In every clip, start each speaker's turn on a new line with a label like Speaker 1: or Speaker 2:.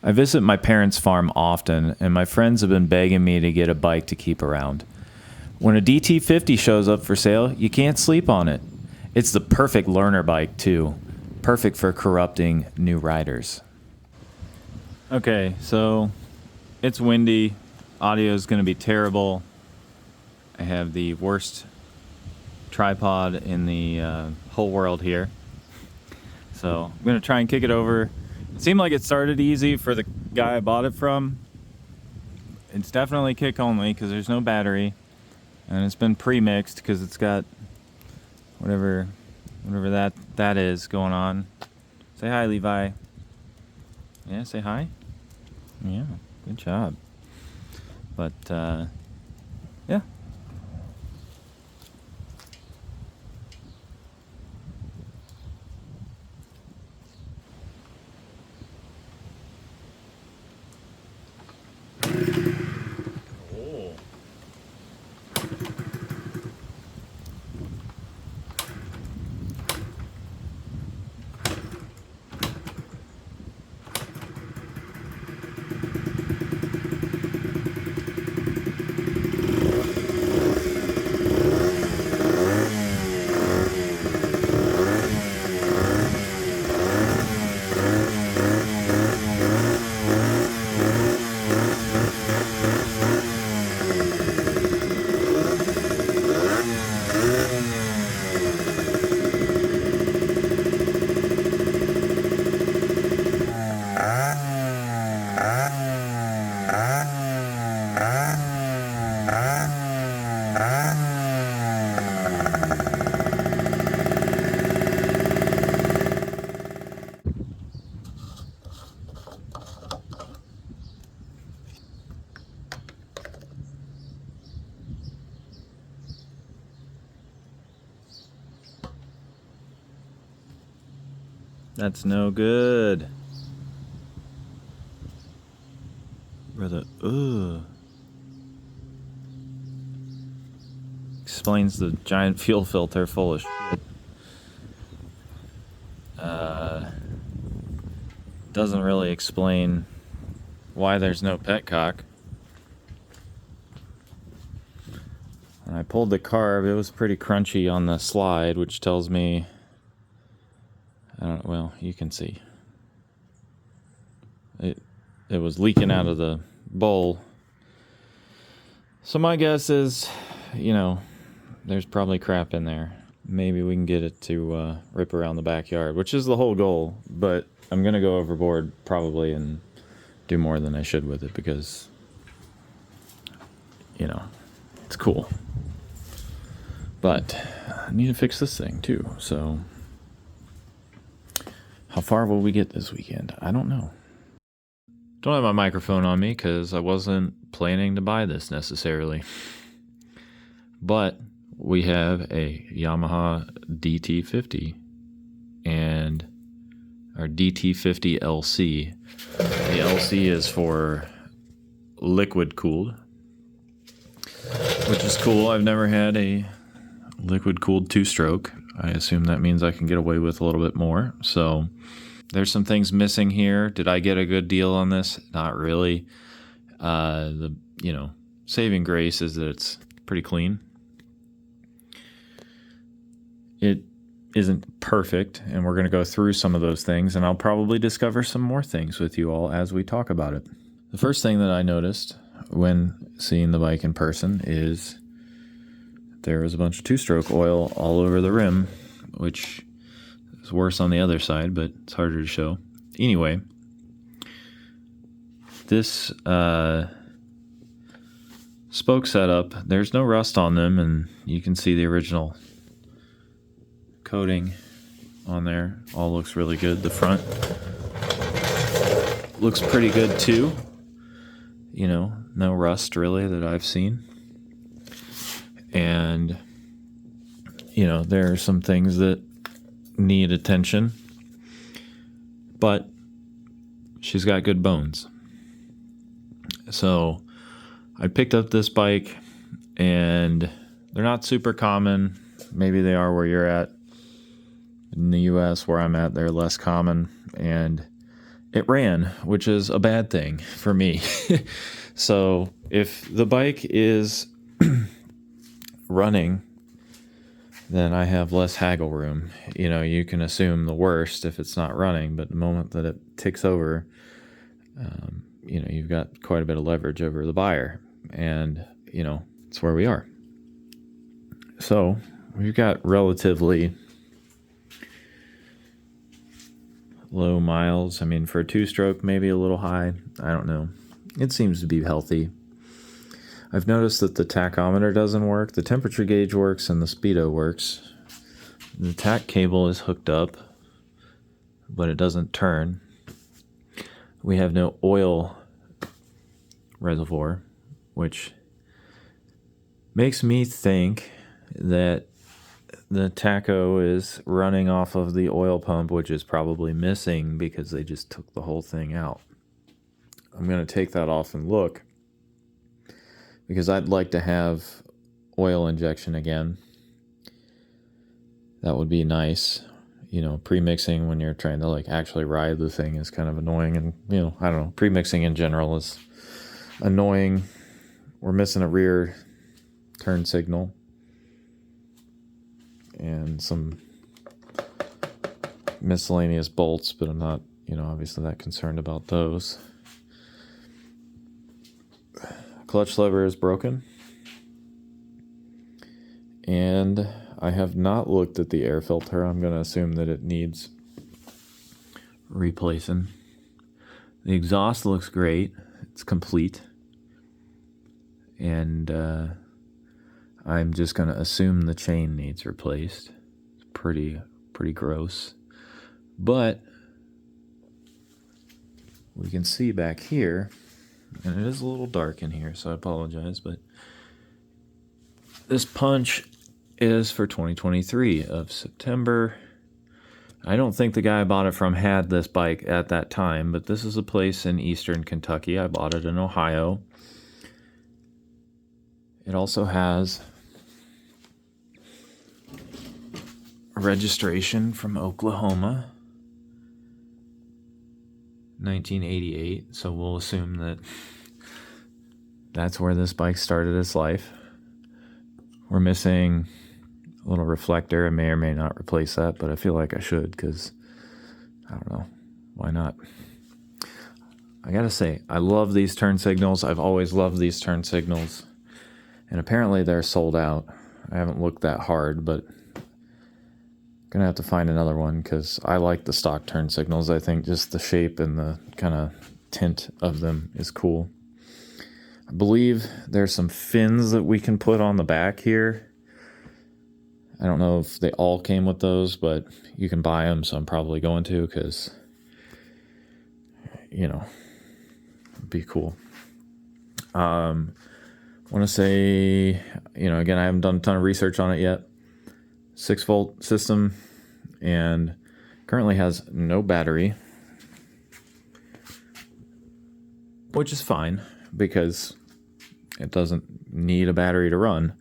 Speaker 1: I visit my parents' farm often, and my friends have been begging me to get a bike to keep around. When a DT50 shows up for sale, you can't sleep on it. It's the perfect learner bike, too. Perfect for corrupting new riders. Okay, so it's windy. Audio is going to be terrible. I have the worst tripod in the whole world here. So I'm going to try and kick it over. It seemed like it started easy for the guy I bought it from. It's definitely kick only because there's no battery. And it's been pre-mixed because it's got whatever that is going on. Say hi, Levi. Yeah, say hi. Yeah, good job. But, yeah. That's no good. Brother, explains the giant fuel filter full of shit. Doesn't really explain why there's no petcock. When I pulled the carb, it was pretty crunchy on the slide, which tells me, well, you can see. It was leaking out of the bowl. So my guess is, there's probably crap in there. Maybe we can get it to rip around the backyard, which is the whole goal. But I'm going to go overboard probably and do more than I should with it because, it's cool. But I need to fix this thing too, so how far will we get this weekend? I don't know. Don't have my microphone on me because I wasn't planning to buy this necessarily. But we have a Yamaha DT50 and our DT50 LC. The LC is for liquid cooled, which is cool. I've never had a liquid cooled two-stroke. I assume that means I can get away with a little bit more. So there's some things missing here. Did I get a good deal on this? Not really. The saving grace is that it's pretty clean. It isn't perfect, and we're going to go through some of those things, and I'll probably discover some more things with you all as we talk about it. The first thing that I noticed when seeing the bike in person is there was a bunch of two-stroke oil all over the rim, which is worse on the other side, but it's harder to show. Anyway, this spoke setup, there's no rust on them, and you can see the original coating on there. All looks really good. The front looks pretty good too. No rust really that I've seen. And, there are some things that need attention, but she's got good bones. So I picked up this bike, and they're not super common. Maybe they are where you're at. In the US, where I'm at, they're less common, and it ran, which is a bad thing for me. So if the bike is running, then I have less haggle room. You can assume the worst if it's not running, but the moment that it ticks over, you've got quite a bit of leverage over the buyer, and it's where we are. So we've got relatively low miles. I mean, for a two-stroke, maybe a little high. I don't know. It seems to be healthy. I've noticed that the tachometer doesn't work. The temperature gauge works and the speedo works. The tach cable is hooked up, but it doesn't turn. We have no oil reservoir, which makes me think that the tacho is running off of the oil pump, which is probably missing because they just took the whole thing out. I'm going to take that off and look, because I'd like to have oil injection again. That would be nice. Pre-mixing when you're trying to actually ride the thing is kind of annoying, and I don't know, pre-mixing in general is annoying. We're missing a rear turn signal and some miscellaneous bolts, but I'm not, obviously that concerned about those. Clutch lever is broken, and I have not looked at the air filter. I'm going to assume that it needs replacing. The exhaust looks great. It's complete, and I'm just going to assume the chain needs replaced. It's pretty gross, but we can see back here, and it is a little dark in here, so I apologize, but this punch is for 2023 of September. I don't think the guy I bought it from had this bike at that time, but this is a place in eastern Kentucky. I bought it in Ohio. It also has a registration from Oklahoma, 1988, so we'll assume that that's where this bike started its life. We're missing a little reflector. I may or may not replace that, but I feel like I should, because I don't know, why not? I gotta say, I love these turn signals. I've always loved these turn signals, and apparently they're sold out. I haven't looked that hard, but gonna have to find another one, because I like the stock turn signals. I think just the shape and the kind of tint of them is cool. I believe there's some fins that we can put on the back here. I don't know if they all came with those, but you can buy them, so I'm probably going to, because, it'd be cool. I want to say, again, I haven't done a ton of research on it yet. 6-volt system, and currently has no battery, which is fine because it doesn't need a battery to run.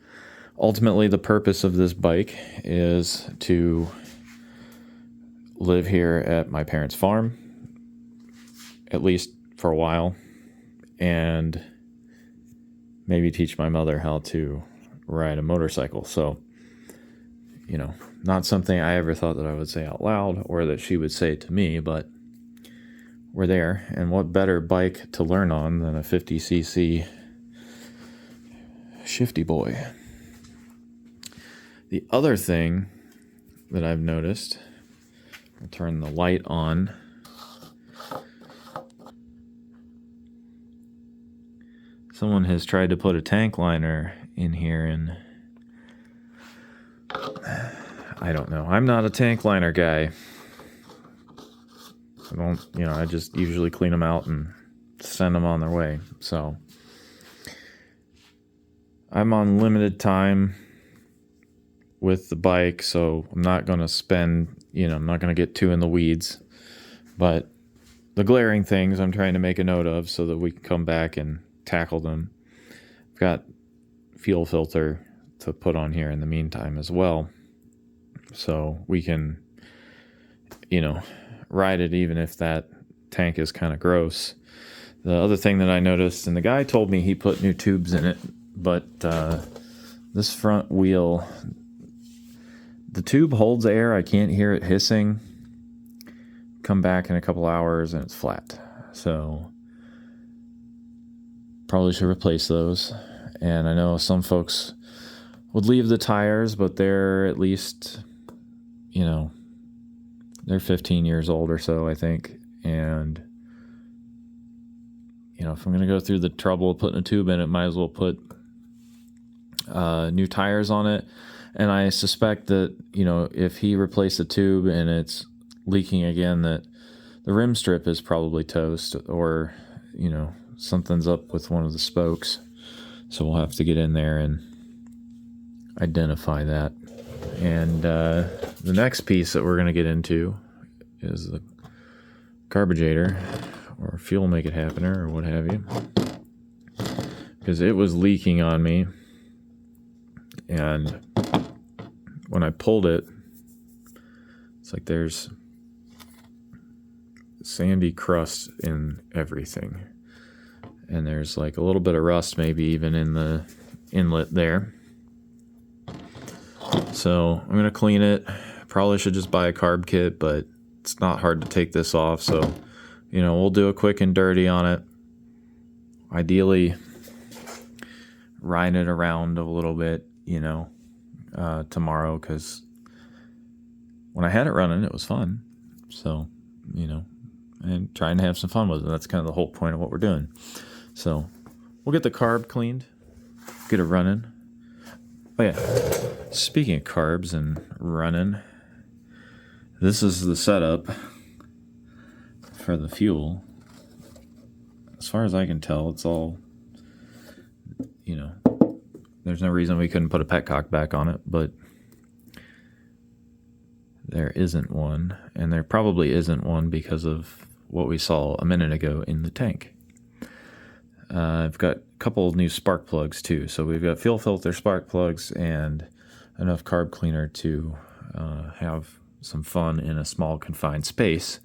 Speaker 1: Ultimately, the purpose of this bike is to live here at my parents' farm, at least for a while, and maybe teach my mother how to ride a motorcycle. So, not something I ever thought that I would say out loud or that she would say to me, but we're there. And what better bike to learn on than a 50cc shifty boy? The other thing that I've noticed, I'll turn the light on. Someone has tried to put a tank liner in here, and I don't know. I'm not a tank liner guy. I just usually clean them out and send them on their way. So I'm on limited time with the bike, so I'm not going to spend, I'm not going to get too in the weeds. But the glaring things I'm trying to make a note of so that we can come back and tackle them. I've got fuel filter to put on here in the meantime as well, so we can ride it even if that tank is kind of gross. The other thing that I noticed, and the guy told me he put new tubes in it, but this front wheel, the tube holds air. I can't hear it hissing. Come back in a couple hours and it's flat. So probably should replace those. And I know some folks would leave the tires, but they're at least, you know, they're 15 years old or so, I think. And, you know, if I'm going to go through the trouble of putting a tube in it, might as well put new tires on it. And I suspect that, you know, if he replaced the tube and it's leaking again, that the rim strip is probably toast, or, you know, something's up with one of the spokes. So we'll have to get in there and identify that. And the next piece that we're going to get into is the carburetor, or fuel make it happener, or what have you, because it was leaking on me, and when I pulled it, it's like there's sandy crust in everything, and there's like a little bit of rust maybe even in the inlet there. So I'm gonna clean it. Probably should just buy a carb kit, but it's not hard to take this off, so you know, we'll do a quick and dirty on it. Ideally ride it around a little bit, you know, tomorrow, because when I had it running, it was fun. So, you know, and trying to have some fun with it. That's kind of the whole point of what we're doing. So we'll get the carb cleaned, get it running. Oh yeah, speaking of carbs and running, this is the setup for the fuel. As far as I can tell, it's all, you know, there's no reason we couldn't put a petcock back on it, but there isn't one, and there probably isn't one because of what we saw a minute ago in the tank. I've got a couple of new spark plugs too, so we've got fuel filter spark plugs and enough carb cleaner to have some fun in a small confined space.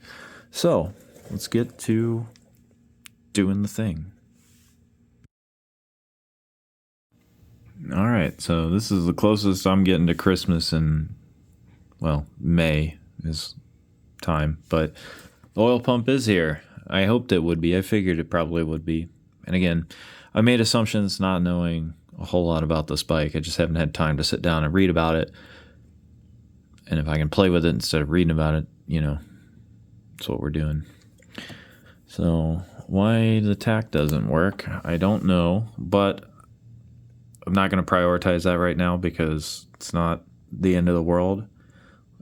Speaker 1: So let's get to doing the thing. All right, so this is the closest I'm getting to Christmas, and well, May is time, but the oil pump is here. I hoped it would be. I figured it probably would be. And again, I made assumptions not knowing a whole lot about this bike. I just haven't had time to sit down and read about it. And if I can play with it instead of reading about it, you know, that's what we're doing. So why the tack doesn't work, I don't know, but I'm not going to prioritize that right now because it's not the end of the world.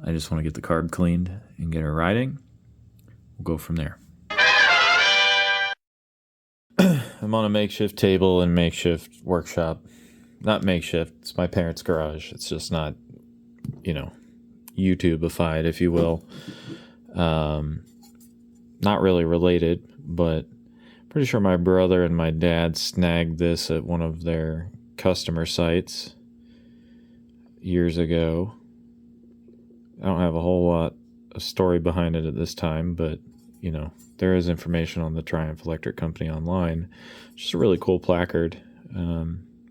Speaker 1: I just want to get the carb cleaned and get her riding. We'll go from there. I'm on a makeshift table and makeshift workshop. Not makeshift, it's my parents' garage. It's just not, you know, YouTube-ified, if you will. Not really related, but pretty sure my brother and my dad snagged this at one of their customer sites years ago. I don't have a whole lot of story behind it at this time, but, you know, there is information on the Triumph Electric Company online. Just a really cool placard.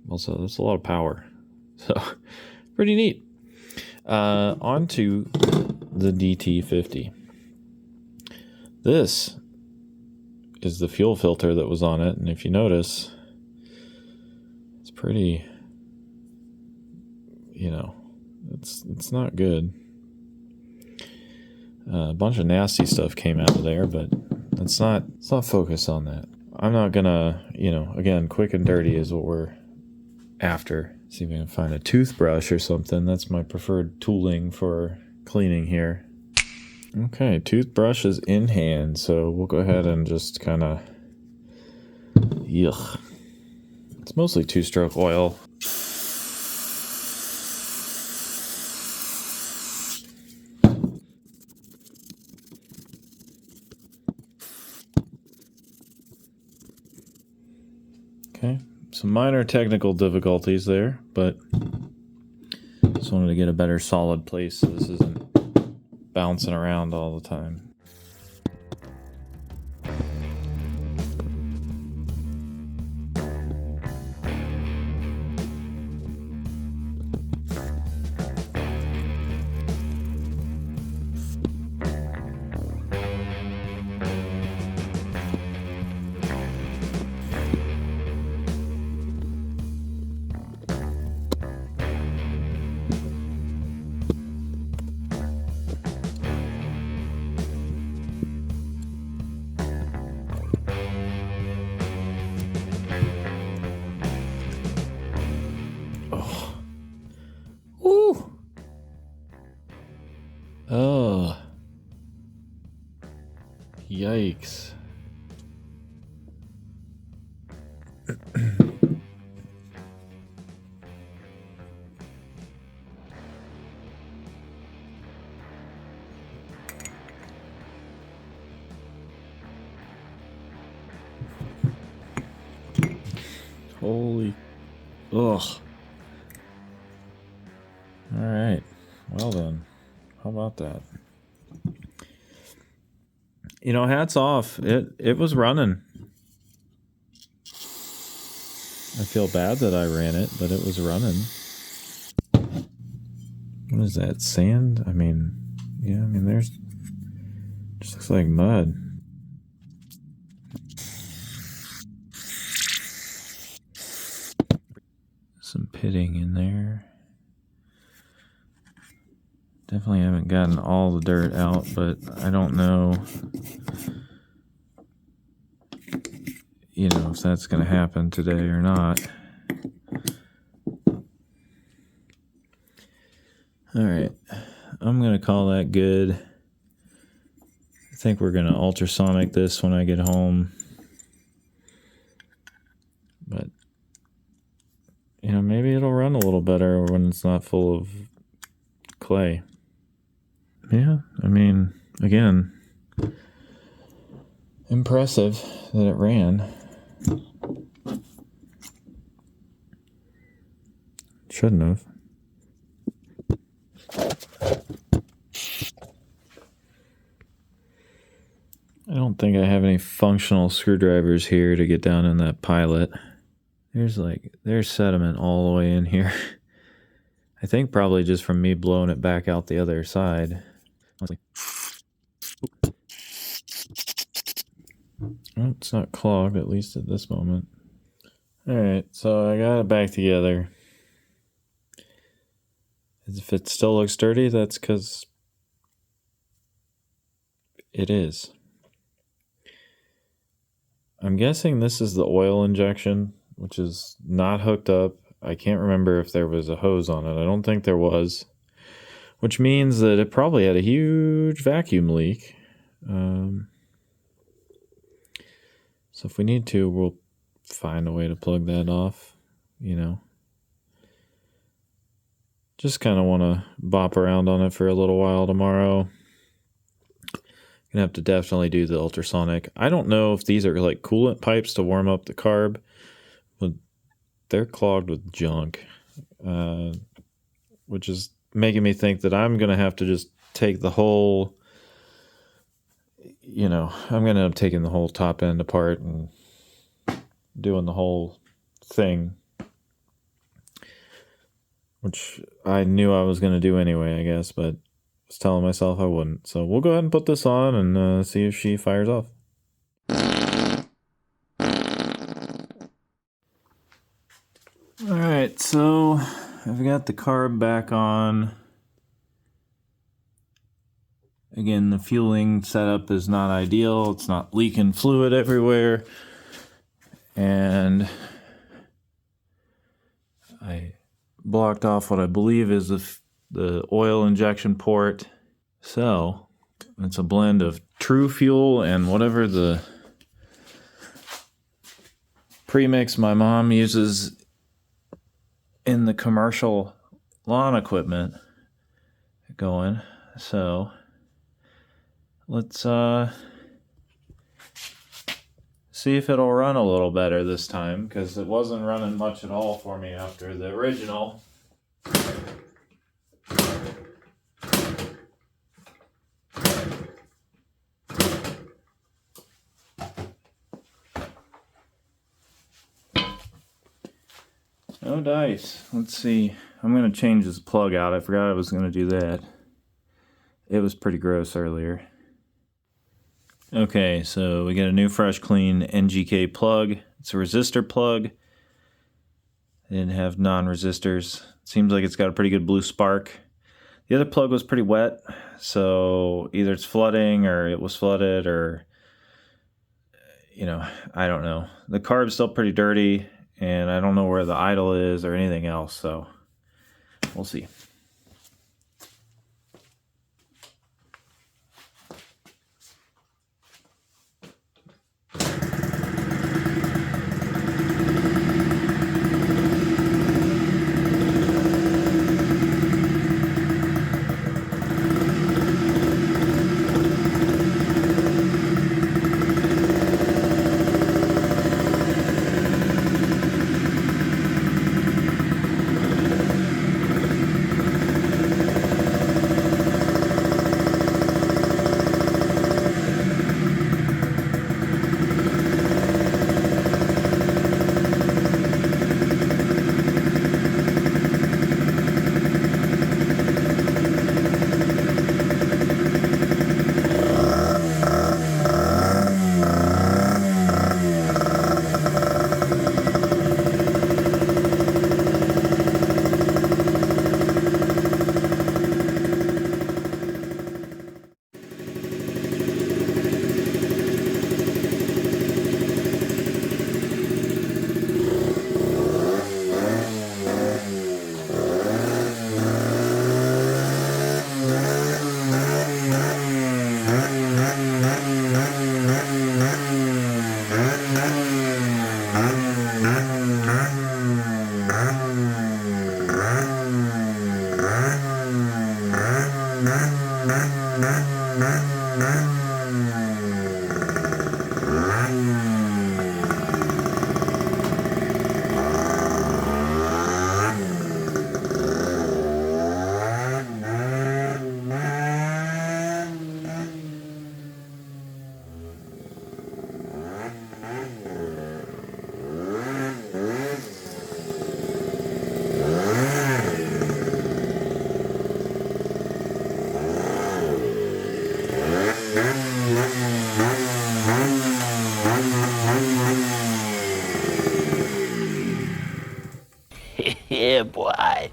Speaker 1: Also, that's a lot of power. So, pretty neat. On to the DT50. This is the fuel filter that was on it, and if you notice, it's pretty, you know, it's not good. A bunch of nasty stuff came out of there, but let's not focus on that. I'm not gonna, you know, again, quick and dirty is what we're after. See if I can find a toothbrush or something. That's my preferred tooling for cleaning here. Okay, toothbrush is in hand, so we'll go ahead and just kind of, yuck. It's mostly two-stroke oil. Okay, some minor technical difficulties there, but just wanted to get a better solid place so this isn't bouncing around all the time. Oh. Yikes. Holy. Ugh. Alright. Well then. How about that? You know, hats off. It was running. I feel bad that I ran it, but it was running. What is that? Sand? I mean, yeah, I mean, there's... just looks like mud. Some pitting in there. Definitely haven't gotten all the dirt out, but I don't know, you know, if that's going to happen today or not. All right, I'm going to call that good. I think we're going to ultrasonic this when I get home. But, you know, maybe it'll run a little better when it's not full of clay. Yeah, I mean, again, impressive that it ran. Shouldn't have. I don't think I have any functional screwdrivers here to get down in that pilot. There's sediment all the way in here. I think probably just from me blowing it back out the other side. Well, it's not clogged, at least at this moment. Alright, so I got it back together. If it still looks dirty, that's because it is. I'm guessing this is the oil injection, which is not hooked up. I can't remember if there was a hose on it. I don't think there was, which means that it probably had a huge vacuum leak. So if we need to, we'll find a way to plug that off, you know. Just kind of want to bop around on it for a little while tomorrow. Gonna have to definitely do the ultrasonic. I don't know if these are like coolant pipes to warm up the carb, but they're clogged with junk, which is making me think that I'm gonna have to just take the whole, you know, I'm gonna end up taking the whole top end apart and doing the whole thing, which I knew I was gonna do anyway, I guess, but was telling myself I wouldn't. So we'll go ahead and put this on and see if she fires off. Alright, so I've got the carb back on. Again, the fueling setup is not ideal. It's not leaking fluid everywhere. And I blocked off what I believe is the oil injection port. So it's a blend of True Fuel and whatever the premix my mom uses in the commercial lawn equipment going. So let's see if it'll run a little better this time, because it wasn't running much at all for me after the original. No dice. Let's see. I'm going to change this plug out. I forgot I was going to do that. It was pretty gross earlier. Okay, so we got a new fresh clean NGK plug. It's a resistor plug. They didn't have non-resistors. Seems like it's got a pretty good blue spark. The other plug was pretty wet, so either it's flooding or it was flooded, or, you know, I don't know. The carb's still pretty dirty, and I don't know where the idle is or anything else, so we'll see.
Speaker 2: Yeah, boy.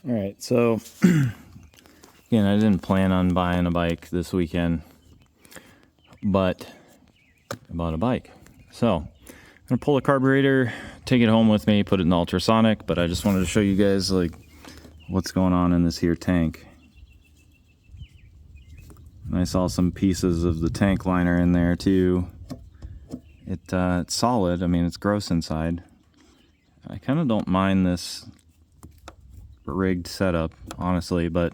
Speaker 1: All right, so again, I didn't plan on buying a bike this weekend, but I bought a bike. So I'm gonna pull the carburetor, take it home with me, put it in ultrasonic, but I just wanted to show you guys like what's going on in this here tank. And I saw some pieces of the tank liner in there too. It's solid. I mean, it's gross inside. I kind of don't mind this rigged setup, honestly, but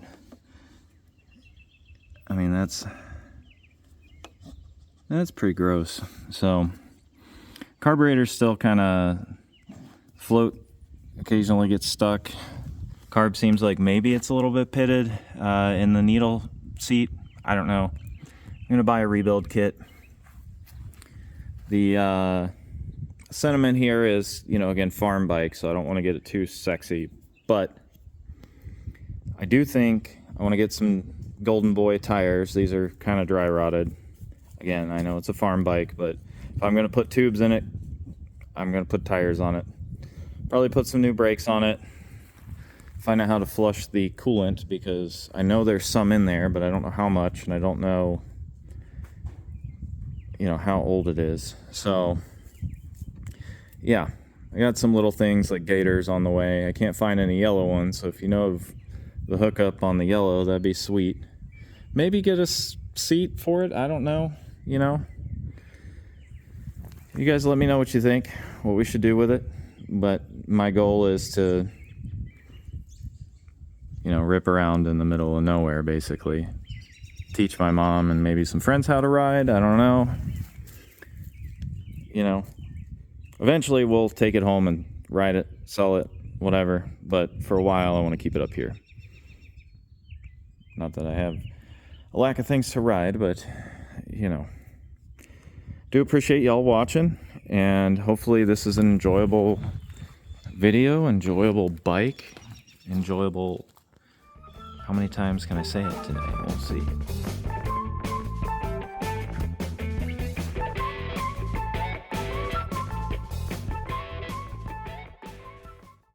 Speaker 1: I mean, that's pretty gross. So carburetor still kind of float, occasionally gets stuck. Carb seems like maybe it's a little bit pitted in the needle seat. I don't know. I'm gonna buy a rebuild kit. The sentiment here is, you know, again, farm bike, so I don't want to get it too sexy, but I do think I want to get some Golden Boy tires. These are kind of dry rotted. Again, I know it's a farm bike, but if I'm going to put tubes in it, I'm going to put tires on it. Probably put some new brakes on it. Find out how to flush the coolant, because I know there's some in there, but I don't know how much, and I don't know, you know, how old it is. So yeah, I got some little things like gators on the way. I can't find any yellow ones, so if you know of the hookup on the yellow, that'd be sweet. Maybe get a seat for it. I don't know, you know. You guys let me know what you think, what we should do with it. But my goal is to, you know, rip around in the middle of nowhere, basically. Teach my mom and maybe some friends how to ride. I don't know. You know, eventually we'll take it home and ride it, sell it, whatever. But for a while, I want to keep it up here. Not that I have a lack of things to ride, but, you know. Do appreciate y'all watching, and hopefully this is an enjoyable video, enjoyable bike, enjoyable... How many times can I say it today? We'll see.